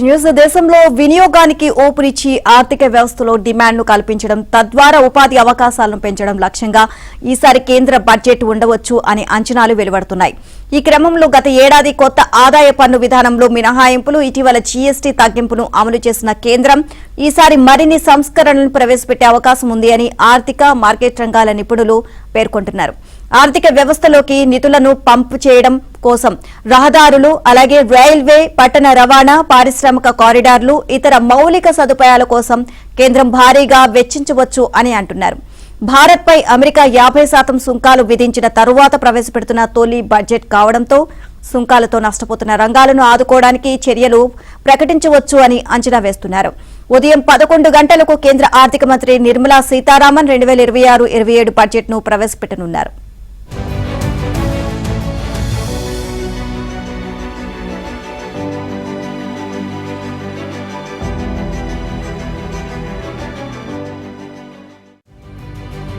News దేశంలో వినియోగానికి ఊపిరిచ్చి ఆర్థిక వ్యవస్థలో డిమాండ్ను కల్పించడం తద్వారా ఉపాధి అవకాశాలను పెంచడం లక్ష్యంగా ఈసారి కేంద్ర బడ్జెట్ ఉండవచ్చు అని అంచనాలు వెలువడుతున్నాయి. ఈ క్రమంలో గత ఏడాది కొత్త ఆదాయ పన్ను విధానంలో మినహాయింపులు, ఇటీవల జీఎస్టీ తగ్గింపును అమలు చేసిన కేంద్రం ఈసారి మరిన్ని సంస్కరణలను ప్రవేశపెట్టే అవకాశం ఉంది అని ఆర్థిక మార్కెట్ రంగాల నిపుణులు పేర్కొంటున్నారు. ఆర్థిక వ్యవస్థలోకి నిధులను పంపు చేయడం కోసం రహదారులు, అలాగే రైల్వే, పట్టణ రవాణా, పారిశ్రామిక కారిడార్లు, ఇతర మౌలిక సదుపాయాల కోసం కేంద్రం భారీగా వెచ్చించవచ్చు అని అంటున్నారు. భారత్పై అమెరికా 50% సుంకాలు విధించిన తరువాత ప్రవేశపెడుతున్న తొలి బడ్జెట్ కావడంతో సుంకాలతో నష్టపోతున్న రంగాలను ఆదుకోవడానికి చర్యలు ప్రకటించవచ్చు అని అంచనా వేస్తున్నారు. ఉదయం 11 గంటలకు కేంద్ర ఆర్థిక మంత్రి నిర్మలా సీతారామన్ 2026-27 బడ్జెట్ను ప్రవేశపెట్టనున్నారు.